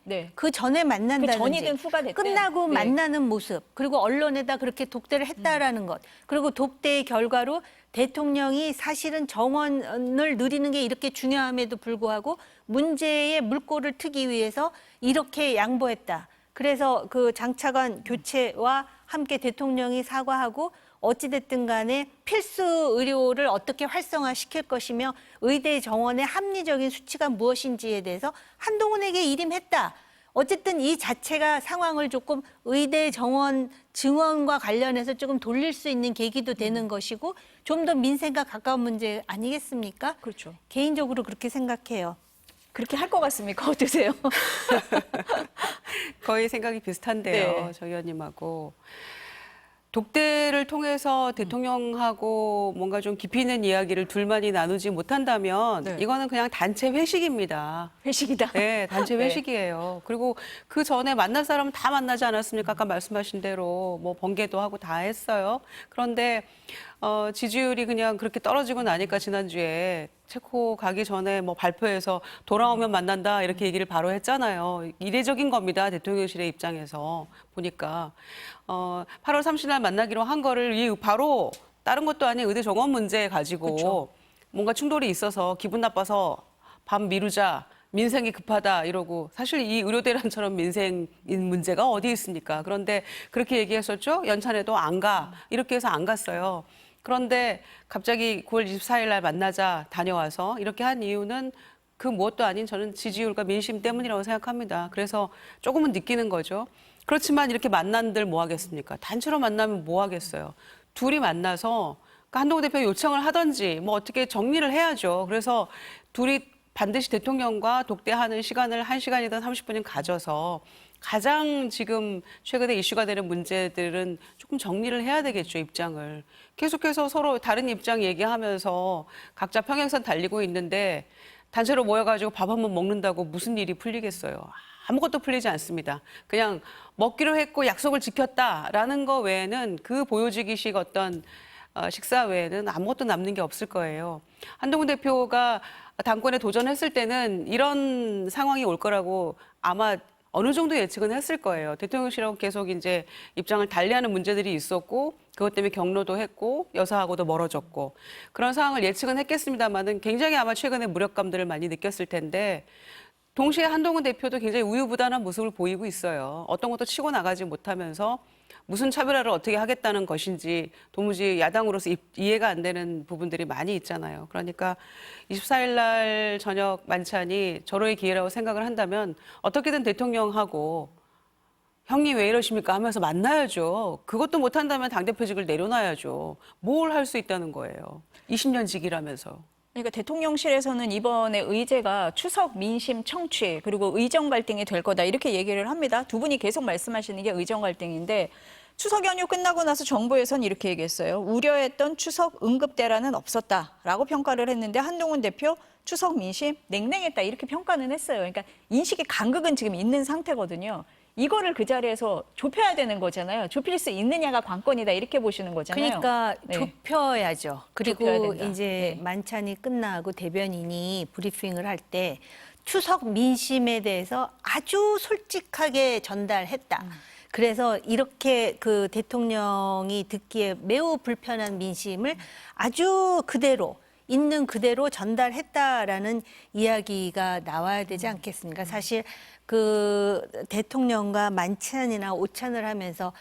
네. 그 전에 만난다든지 그 전이든 후가 됐든. 끝나고 네. 만나는 모습 그리고 언론에다 그렇게 독대를 했다라는 것 그리고 독대의 결과로 대통령이 사실은 정원을 누리는 게 이렇게 중요함에도 불구하고 문제의 물꼬를 트기 위해서 이렇게 양보했다. 그래서 그 장차관 교체와 함께 대통령이 사과하고 어찌됐든 간에 필수 의료를 어떻게 활성화시킬 것이며 의대 정원의 합리적인 수치가 무엇인지에 대해서 한동훈에게 일임했다. 어쨌든 이 자체가 상황을 조금 의대 정원 증원과 관련해서 조금 돌릴 수 있는 계기도 되는 것이고 좀 더 민생과 가까운 문제 아니겠습니까? 그렇죠. 개인적으로 그렇게 생각해요. 그렇게 할 것 같습니까? 어떠세요? 거의 생각이 비슷한데요. 네. 저 의원님하고. 독대를 통해서 대통령하고 뭔가 좀 깊이 있는 이야기를 둘만이 나누지 못한다면 네. 이거는 그냥 단체 회식입니다. 회식이다. 네, 단체 네. 회식이에요. 그리고 그 전에 만날 사람은 다 만나지 않았습니까? 아까 말씀하신 대로 뭐 번개도 하고 다 했어요. 그런데 지지율이 그냥 그렇게 떨어지고 나니까 지난주에 체코 가기 전에 뭐 발표해서 돌아오면 만난다 이렇게 얘기를 바로 했잖아요. 이례적인 겁니다. 대통령실의 입장에서 보니까 8월 30일 만나기로 한 거를 바로 다른 것도 아닌 의대 정원 문제 가지고 그쵸. 뭔가 충돌이 있어서 기분 나빠서 밤 미루자. 민생이 급하다 이러고 사실 이 의료대란처럼 민생인 문제가 어디 있습니까? 그런데 그렇게 얘기했었죠. 연찬에도 안 가. 이렇게 해서 안 갔어요. 그런데 갑자기 9월 24일 날 만나자 다녀와서 이렇게 한 이유는 그 무엇도 아닌 저는 지지율과 민심 때문이라고 생각합니다. 그래서 조금은 느끼는 거죠. 그렇지만 이렇게 만난들 뭐 하겠습니까? 단체로 만나면 뭐 하겠어요? 둘이 만나서 한동훈 대표 요청을 하든지 뭐 어떻게 정리를 해야죠. 그래서 둘이 반드시 대통령과 독대하는 시간을 1시간이든 30분이든 가져서 가장 지금 최근에 이슈가 되는 문제들은 조금 정리를 해야 되겠죠, 입장을. 계속해서 서로 다른 입장 얘기하면서 각자 평행선 달리고 있는데 단체로 모여가지고 밥 한번 먹는다고 무슨 일이 풀리겠어요. 아무것도 풀리지 않습니다. 그냥 먹기로 했고 약속을 지켰다라는 거 외에는 그 보여주기식 어떤 식사 외에는 아무것도 남는 게 없을 거예요. 한동훈 대표가 당권에 도전했을 때는 이런 상황이 올 거라고 아마 어느 정도 예측은 했을 거예요. 대통령실하고 계속 이제 입장을 달리하는 문제들이 있었고 그것 때문에 경로도 했고 여사하고도 멀어졌고 그런 상황을 예측은 했겠습니다만은 굉장히 아마 최근에 무력감들을 많이 느꼈을 텐데 동시에 한동훈 대표도 굉장히 우유부단한 모습을 보이고 있어요. 어떤 것도 치고 나가지 못하면서 무슨 차별화를 어떻게 하겠다는 것인지 도무지 야당으로서 이해가 안 되는 부분들이 많이 있잖아요. 그러니까 24일 날 저녁 만찬이 절호의 기회라고 생각을 한다면 어떻게든 대통령하고 형님 왜 이러십니까 하면서 만나야죠. 그것도 못한다면 당대표직을 내려놔야죠. 뭘 할 수 있다는 거예요. 20년 직이라면서. 그러니까 대통령실에서는 이번에 의제가 추석 민심 청취 그리고 의정 갈등이 될 거다 이렇게 얘기를 합니다. 두 분이 계속 말씀하시는 게 의정 갈등인데 추석 연휴 끝나고 나서 정부에서는 이렇게 얘기했어요. 우려했던 추석 응급 대란은 없었다라고 평가를 했는데 한동훈 대표 추석 민심 냉랭했다 이렇게 평가는 했어요. 그러니까 인식의 간극은 지금 있는 상태거든요. 이거를 그 자리에서 좁혀야 되는 거잖아요. 좁힐 수 있느냐가 관건이다 이렇게 보시는 거잖아요. 그러니까 네. 좁혀야죠. 그리고 좁혀야 된다. 이제 네. 만찬이 끝나고 대변인이 브리핑을 할 때 추석 민심에 대해서 아주 솔직하게 전달했다. 그래서 이렇게 그 대통령이 듣기에 매우 불편한 민심을 아주 그대로 있는 그대로 전달했다라는 이야기가 나와야 되지 않겠습니까? 사실 그 대통령과 만찬이나 오찬을 하면서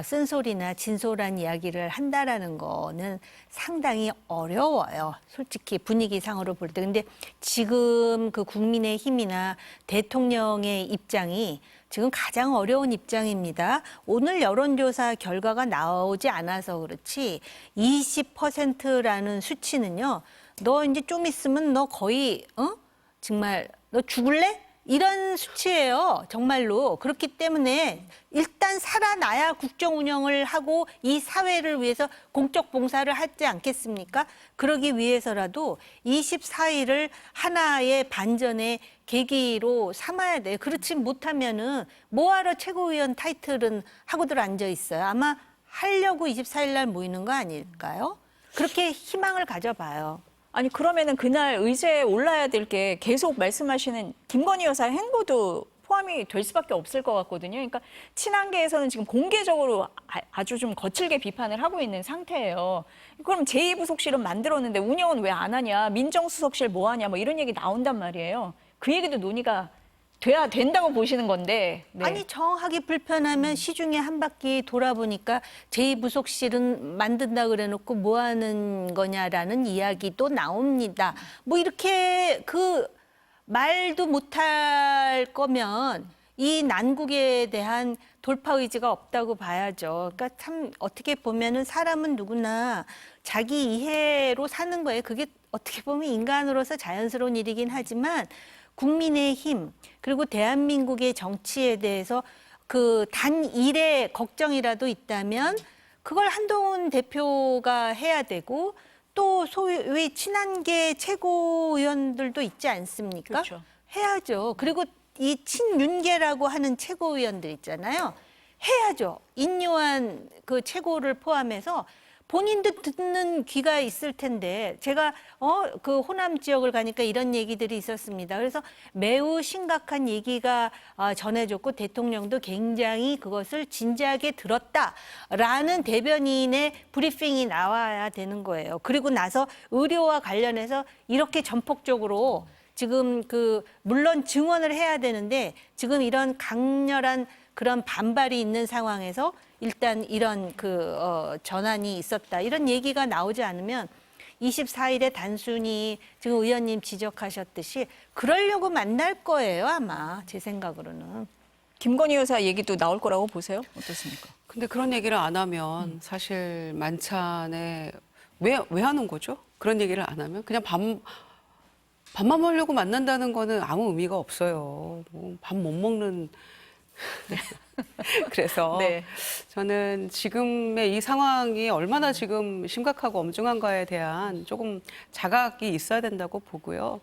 쓴소리나 진솔한 이야기를 한다라는 거는 상당히 어려워요. 솔직히 분위기상으로 볼 때. 근데 지금 그 국민의힘이나 대통령의 입장이 지금 가장 어려운 입장입니다. 오늘 여론조사 결과가 나오지 않아서 그렇지 20%라는 수치는요. 너 이제 좀 있으면 너 거의 정말 너 죽을래? 이런 수치예요. 정말로. 그렇기 때문에 일단 살아나야 국정 운영을 하고 이 사회를 위해서 공적 봉사를 하지 않겠습니까? 그러기 위해서라도 24일을 하나의 반전의 계기로 삼아야 돼요. 그렇지 못하면은 뭐하러 최고위원 타이틀은 하고들 앉아 있어요. 아마 하려고 24일 날 모이는 거 아닐까요? 그렇게 희망을 가져봐요. 아니 그러면은 그날 의제에 올라야 될 게 계속 말씀하시는 김건희 여사의 행보도 포함이 될 수밖에 없을 것 같거든요. 그러니까 친한계에서는 지금 공개적으로 아주 좀 거칠게 비판을 하고 있는 상태예요. 그럼 제2부속실은 만들었는데 운영은 왜 안 하냐, 민정수석실 뭐 하냐, 뭐 이런 얘기 나온단 말이에요. 그 얘기도 논의가 돼야 된다고 보시는 건데. 네. 아니 정확하게 불편하면 시중에 한 바퀴 돌아보니까 제2부속실은 만든다 그래놓고 뭐 하는 거냐라는 이야기도 나옵니다. 뭐 이렇게 그 말도 못할 거면 이 난국에 대한 돌파 의지가 없다고 봐야죠. 그러니까 참 어떻게 보면은 사람은 누구나 자기 이해로 사는 거예요. 그게 어떻게 보면 인간으로서 자연스러운 일이긴 하지만 국민의힘 그리고 대한민국의 정치에 대해서 그 단일의 걱정이라도 있다면 그걸 한동훈 대표가 해야 되고 또 소위 친한계 최고위원들도 있지 않습니까? 그렇죠. 해야죠. 그리고 이 친윤계라고 하는 최고위원들 있잖아요. 해야죠. 인요한 그 최고를 포함해서 본인도 듣는 귀가 있을 텐데 제가 그 호남 지역을 가니까 이런 얘기들이 있었습니다. 그래서 매우 심각한 얘기가 전해졌고 대통령도 굉장히 그것을 진지하게 들었다라는 대변인의 브리핑이 나와야 되는 거예요. 그리고 나서 의료와 관련해서 이렇게 전폭적으로 지금 물론 증언을 해야 되는데 지금 이런 강렬한 그런 반발이 있는 상황에서 일단 이런 전환이 있었다. 이런 얘기가 나오지 않으면 24일에 단순히 지금 의원님 지적하셨듯이 그러려고 만날 거예요, 아마 제 생각으로는. 김건희 여사 얘기도 나올 거라고 보세요? 어떻습니까? 근데 그런 얘기를 안 하면 사실 만찬에 왜 하는 거죠? 그런 얘기를 안 하면 그냥 밥만 먹으려고 만난다는 거는 아무 의미가 없어요. 밥 못 먹는 그래서 네. 저는 지금의 이 상황이 얼마나 지금 심각하고 엄중한가에 대한 조금 자각이 있어야 된다고 보고요.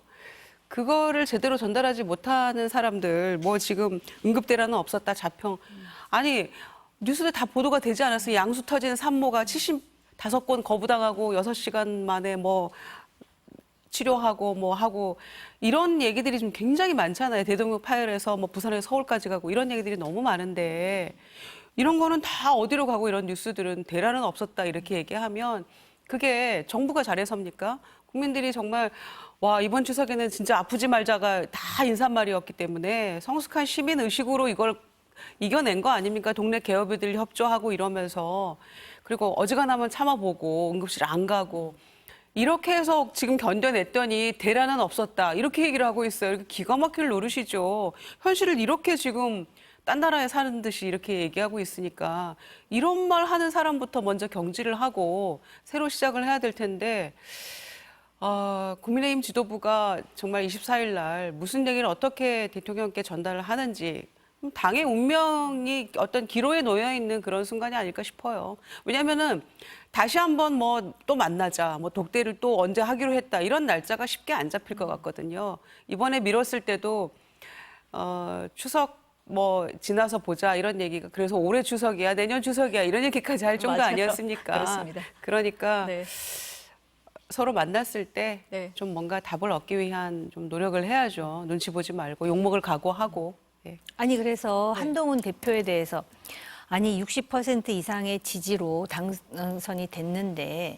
그거를 제대로 전달하지 못하는 사람들, 뭐 지금 응급대란은 없었다, 자평. 아니, 뉴스에 다 보도가 되지 않았어요. 양수 터진 산모가 75건 거부당하고 6시간 만에 뭐 치료하고 뭐 하고 이런 얘기들이 좀 굉장히 많잖아요. 대동역 파열에서 뭐 부산에서 서울까지 가고 이런 얘기들이 너무 많은데 이런 거는 다 어디로 가고 이런 뉴스들은 대란은 없었다 이렇게 얘기하면 그게 정부가 잘해서입니까? 국민들이 정말 와 이번 추석에는 진짜 아프지 말자가 다 인사말이었기 때문에 성숙한 시민 의식으로 이걸 이겨낸 거 아닙니까? 동네 개업이들 협조하고 이러면서 그리고 어지간하면 참아보고 응급실 안 가고 이렇게 해서 지금 견뎌냈더니 대란은 없었다. 이렇게 얘기를 하고 있어요. 이렇게 기가 막힐 노릇이죠. 현실을 이렇게 지금 딴 나라에 사는 듯이 이렇게 얘기하고 있으니까 이런 말 하는 사람부터 먼저 경질을 하고 새로 시작을 해야 될 텐데 국민의힘 지도부가 정말 24일 날 무슨 얘기를 어떻게 대통령께 전달을 하는지 당의 운명이 어떤 기로에 놓여 있는 그런 순간이 아닐까 싶어요. 왜냐하면은 다시 한번 뭐 또 만나자, 뭐 독대를 또 언제 하기로 했다 이런 날짜가 쉽게 안 잡힐 것 같거든요. 이번에 미뤘을 때도 추석 뭐 지나서 보자 이런 얘기가 그래서 올해 추석이야, 내년 추석이야 이런 얘기까지 할 정도 맞아요. 아니었습니까? 그렇습니다. 그러니까. 네. 서로 만났을 때 네. 좀 뭔가 답을 얻기 위한 좀 노력을 해야죠. 눈치 보지 말고 욕먹을 각오하고. 예. 아니 그래서 한동훈 대표에 대해서 아니 60% 이상의 지지로 당선이 됐는데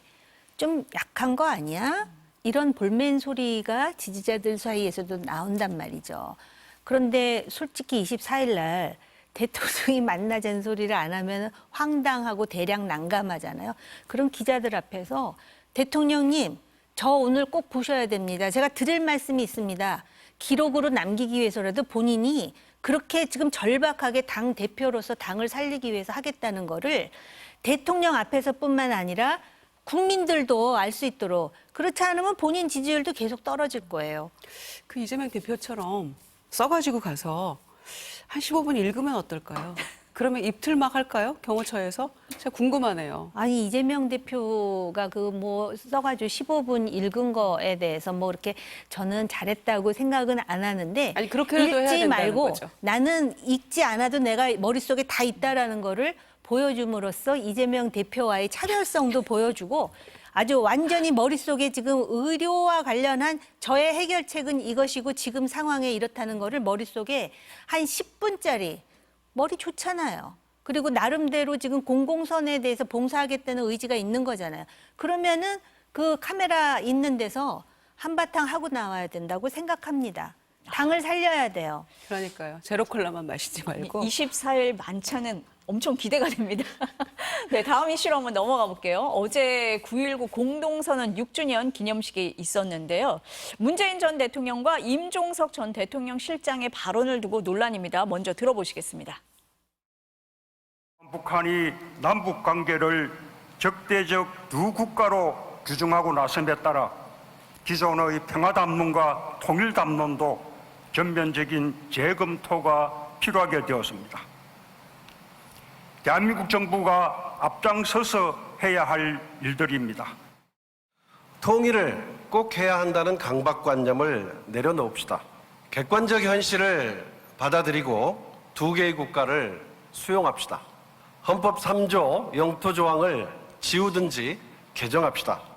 좀 약한 거 아니야? 이런 볼멘 소리가 지지자들 사이에서도 나온단 말이죠. 그런데 솔직히 24일 날 대통령이 만나자는 소리를 안 하면 황당하고 대략 난감하잖아요. 그런 기자들 앞에서 대통령님, 저 오늘 꼭 보셔야 됩니다. 제가 드릴 말씀이 있습니다. 기록으로 남기기 위해서라도 본인이 그렇게 지금 절박하게 당 대표로서 당을 살리기 위해서 하겠다는 거를 대통령 앞에서뿐만 아니라 국민들도 알 수 있도록 그렇지 않으면 본인 지지율도 계속 떨어질 거예요. 그 이재명 대표처럼 써가지고 가서 한 15분 읽으면 어떨까요? 그러면 입틀막 할까요? 경호처에서? 제가 궁금하네요. 아니 이재명 대표가 그 뭐 써가지고 15분 읽은 거에 대해서 뭐 이렇게 저는 잘했다고 생각은 안 하는데 아니, 그렇게라도 해야 읽지 된다는 말고 거죠. 나는 읽지 않아도 내가 머릿속에 다 있다라는 거를 보여줌으로써 이재명 대표와의 차별성도 보여주고 아주 완전히 머릿속에 지금 의료와 관련한 저의 해결책은 이것이고 지금 상황에 이렇다는 거를 머릿속에 한 10분짜리 머리 좋잖아요. 그리고 나름대로 지금 공공선에 대해서 봉사하겠다는 의지가 있는 거잖아요. 그러면은 그 카메라 있는 데서 한바탕 하고 나와야 된다고 생각합니다. 당을 살려야 돼요. 그러니까요. 제로콜라만 마시지 말고. 24일 만찬은 엄청 기대가 됩니다. 네, 다음 이슈로 한번 넘어가 볼게요. 어제 9.19 공동선언 6주년 기념식이 있었는데요. 문재인 전 대통령과 임종석 전 대통령 실장의 발언을 두고 논란입니다. 먼저 들어보시겠습니다. 북한이 남북 관계를 적대적 두 국가로 규정하고 나섬에 따라 기존의 평화담론과 통일담론도 전면적인 재검토가 필요하게 되었습니다. 대한민국 정부가 앞장서서 해야 할 일들입니다. 통일을 꼭 해야 한다는 강박관념을 내려놓읍시다. 객관적 현실을 받아들이고 두 개의 국가를 수용합시다. 헌법 3조 영토 조항을 지우든지 개정합시다.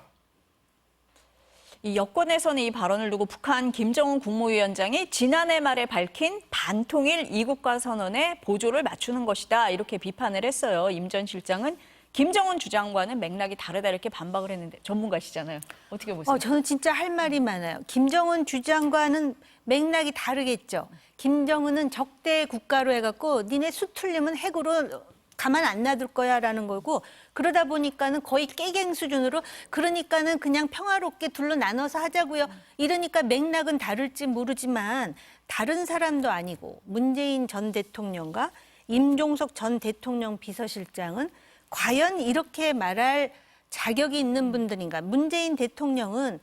이 여권에서는 이 발언을 두고 북한 김정은 국무위원장이 지난해 말에 밝힌 반통일 이국가 선언에 보조를 맞추는 것이다 이렇게 비판을 했어요. 임 전 실장은 김정은 주장과는 맥락이 다르다 이렇게 반박을 했는데 전문가시잖아요. 어떻게 보세요? 저는 진짜 할 말이 많아요. 김정은 주장과는 맥락이 다르겠죠. 김정은은 적대 국가로 해갖고 니네 수 틀리면 핵으로 가만 안 놔둘 거야라는 거고 그러다 보니까는 거의 깨갱 수준으로 그러니까는 그냥 평화롭게 둘로 나눠서 하자고요. 이러니까 맥락은 다를지 모르지만 다른 사람도 아니고 문재인 전 대통령과 임종석 전 대통령 비서실장은 과연 이렇게 말할 자격이 있는 분들인가? 문재인 대통령은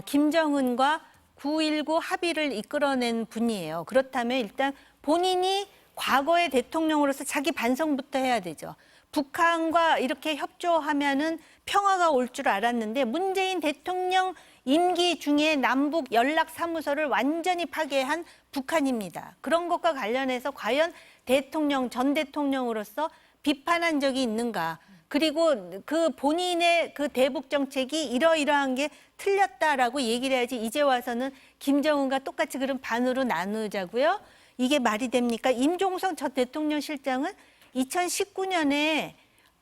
김정은과 9.19 합의를 이끌어낸 분이에요. 그렇다면 일단 본인이 과거의 대통령으로서 자기 반성부터 해야 되죠. 북한과 이렇게 협조하면은 평화가 올 줄 알았는데 문재인 대통령 임기 중에 남북 연락사무소를 완전히 파괴한 북한입니다. 그런 것과 관련해서 과연 대통령, 전 대통령으로서 비판한 적이 있는가? 그리고 그 본인의 그 대북 정책이 이러이러한 게 틀렸다라고 얘기를 해야지 이제 와서는 김정은과 똑같이 그런 반으로 나누자고요? 이게 말이 됩니까? 임종석 전 대통령 실장은 2019년에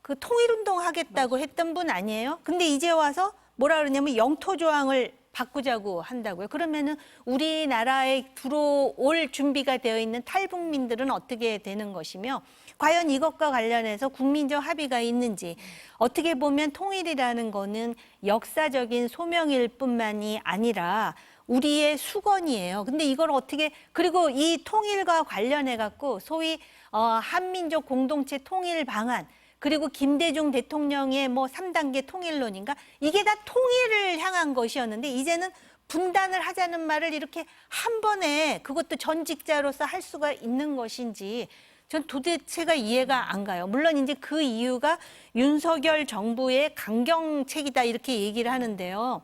그 통일운동 하겠다고 했던 분 아니에요? 근데 이제 와서 뭐라 그러냐면 영토 조항을 바꾸자고 한다고요. 그러면은 우리나라에 들어올 준비가 되어 있는 탈북민들은 어떻게 되는 것이며 과연 이것과 관련해서 국민적 합의가 있는지 어떻게 보면 통일이라는 거는 역사적인 소명일 뿐만이 아니라 우리의 수건이에요. 근데 이걸 어떻게 그리고 이 통일과 관련해 갖고 소위 한민족 공동체 통일 방안 그리고 김대중 대통령의 뭐 3단계 통일론인가 이게 다 통일을 향한 것이었는데 이제는 분단을 하자는 말을 이렇게 한 번에 그것도 전직자로서 할 수가 있는 것인지 전 도대체가 이해가 안 가요. 물론 이제 그 이유가 윤석열 정부의 강경책이다 이렇게 얘기를 하는데요.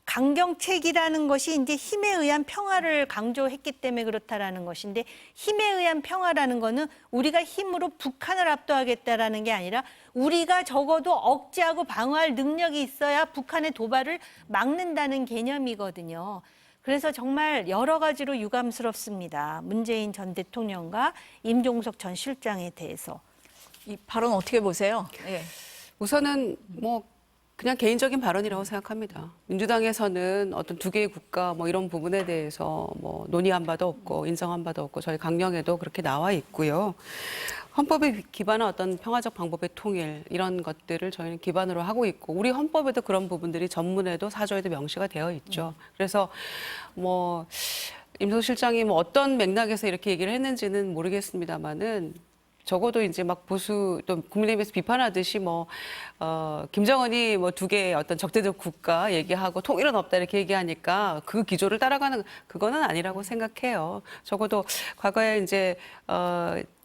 강경책이라는 것이 이제 힘에 의한 평화를 강조했기 때문에 그렇다라는 것인데 힘에 의한 평화라는 거는 우리가 힘으로 북한을 압도하겠다라는 게 아니라 우리가 적어도 억제하고 방어할 능력이 있어야 북한의 도발을 막는다는 개념이거든요. 그래서 정말 여러 가지로 유감스럽습니다. 문재인 전 대통령과 임종석 전 실장에 대해서. 이 발언 어떻게 보세요? 예. 우선은 뭐 그냥 개인적인 발언이라고 생각합니다. 민주당에서는 어떤 두 개의 국가 뭐 이런 부분에 대해서 뭐 논의한 바도 없고 인정한 바도 없고 저희 강령에도 그렇게 나와 있고요. 헌법에 기반한 어떤 평화적 방법의 통일 이런 것들을 저희는 기반으로 하고 있고 우리 헌법에도 그런 부분들이 전문에도 사조에도 명시가 되어 있죠. 그래서 뭐 임성수 실장이 뭐 어떤 맥락에서 이렇게 얘기를 했는지는 모르겠습니다만은 적어도 이제 막 보수 또 국민의힘에서 비판하듯이 뭐 김정은이 뭐 두 개의 어떤 적대적 국가 얘기하고 통일은 없다 이렇게 얘기하니까 그 기조를 따라가는 그거는 아니라고 생각해요. 적어도 과거에 이제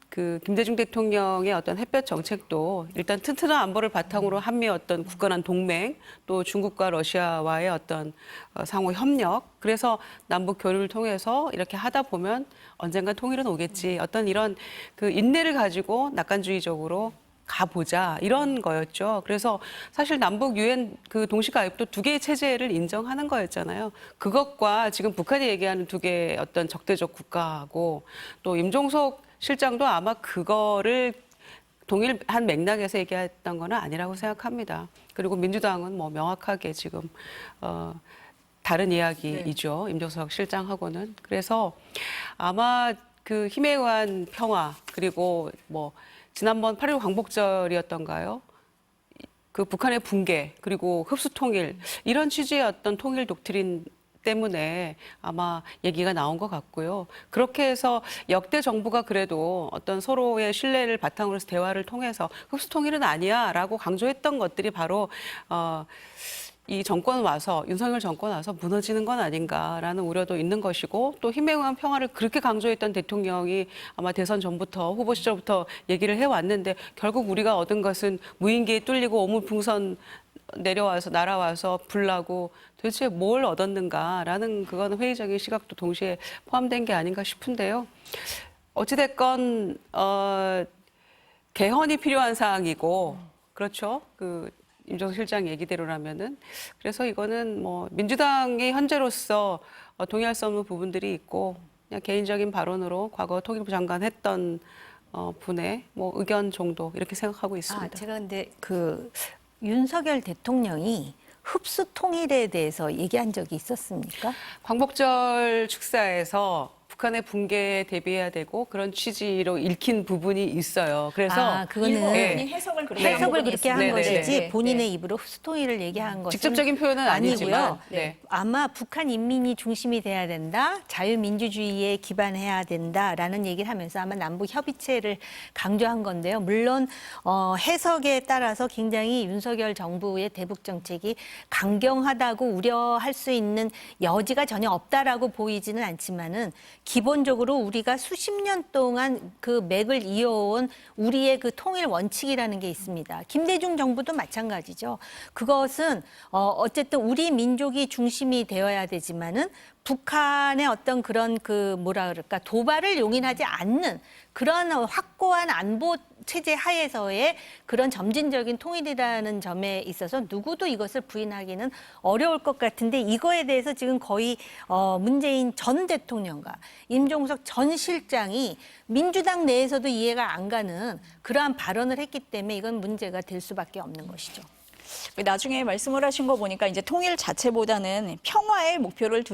그 김대중 대통령의 어떤 햇볕 정책도 일단 튼튼한 안보를 바탕으로 한미 어떤 굳건한 동맹 또 중국과 러시아와의 어떤 상호 협력 그래서 남북 교류를 통해서 이렇게 하다 보면 언젠간 통일은 오겠지 어떤 이런 그 인내를 가지고 낙관주의적으로 가보자 이런 거였죠. 그래서 사실 남북 유엔 그 동시 가입도 두 개의 체제를 인정하는 거였잖아요. 그것과 지금 북한이 얘기하는 두 개의 어떤 적대적 국가하고 또 임종석 실장도 아마 그거를 동일한 맥락에서 얘기했던 건 아니라고 생각합니다. 그리고 민주당은 뭐 명확하게 지금 다른 이야기이죠. 임종석 실장하고는. 그래서 아마 그 힘에 의한 평화 그리고 뭐 지난번 8.15 광복절이었던가요? 그 북한의 붕괴 그리고 흡수 통일 이런 취지의 어떤 통일 독트린 때문에 아마 얘기가 나온 것 같고요. 그렇게 해서 역대 정부가 그래도 어떤 서로의 신뢰를 바탕으로 해서 대화를 통해서 흡수 통일은 아니야라고 강조했던 것들이 바로 이 정권 와서 윤석열 정권 와서 무너지는 건 아닌가라는 우려도 있는 것이고 또 힘에 의한 평화를 그렇게 강조했던 대통령이 아마 대선 전부터 후보 시절부터 얘기를 해왔는데 결국 우리가 얻은 것은 무인기에 뚫리고 오물풍선 내려와서 날아와서 불나고 도대체 뭘 얻었는가라는 그거는 회의적인 시각도 동시에 포함된 게 아닌가 싶은데요. 어찌됐건 개헌이 필요한 사항이고 그렇죠. 그 임종석 실장 얘기대로라면은 그래서 이거는 뭐 민주당이 현재로서 동의할 수 없는 부분들이 있고 그냥 개인적인 발언으로 과거 통일부 장관 했던 분의 뭐 의견 정도 이렇게 생각하고 있습니다. 제가 근데 윤석열 대통령이 흡수 통일에 대해서 얘기한 적이 있었습니까? 광복절 축사에서 북한의 붕괴에 대비해야 되고 그런 취지로 읽힌 부분이 있어요. 그래서 그거는 일본이 해석을 그렇게 한 해석을 부분이 그렇게 한 있습니다. 것이지 네, 네. 본인의 입으로 흡수 통일을 얘기한 것은 직접적인 표현은 아니지만 네. 아마 북한 인민이 중심이 돼야 된다, 자유민주주의에 기반해야 된다라는 얘기를 하면서 아마 남북 협의체를 강조한 건데요. 물론 해석에 따라서 굉장히 윤석열 정부의 대북 정책이 강경하다고 우려할 수 있는 여지가 전혀 없다라고 보이지는 않지만은 기본적으로 우리가 수십 년 동안 그 맥을 이어온 우리의 그 통일 원칙이라는 게 있습니다. 김대중 정부도 마찬가지죠. 그것은 어쨌든 우리 민족이 중심이 되어야 되지만은 북한의 어떤 그런 도발을 용인하지 않는 그런 확고한 안보 체제 하에서의 그런 점진적인 통일이라는 점에 있어서 누구도 이것을 부인하기는 어려울 것 같은데 이거에 대해서 지금 거의 문재인 전 대통령과 임종석 전 실장이 민주당 내에서도 이해가 안 가는 그러한 발언을 했기 때문에 이건 문제가 될 수밖에 없는 것이죠. 나중에 말씀을 하신 거 보니까 이제 통일 자체보다는 평화의 목표를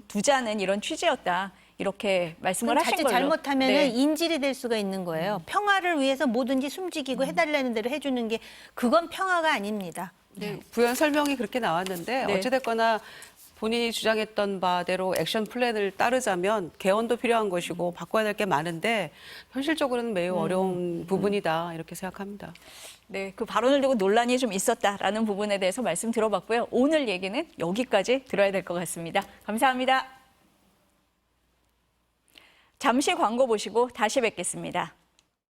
두자는 이런 취지였다. 이렇게 말씀을 하신 자칫 걸로. 잘못하면 네. 인질이 될 수가 있는 거예요. 평화를 위해서 뭐든지 숨지기고 해달라는 대로 해주는 게 그건 평화가 아닙니다. 네, 부연 설명이 그렇게 나왔는데 네. 어찌됐거나 본인이 주장했던 바대로 액션 플랜을 따르자면 개헌도 필요한 것이고 바꿔야 될 게 많은데 현실적으로는 매우 어려운 부분이다 이렇게 생각합니다. 네, 그 발언을 두고 논란이 좀 있었다라는 부분에 대해서 말씀 들어봤고요. 오늘 얘기는 여기까지 들어야 될 것 같습니다. 감사합니다. 잠시 광고 보시고 다시 뵙겠습니다.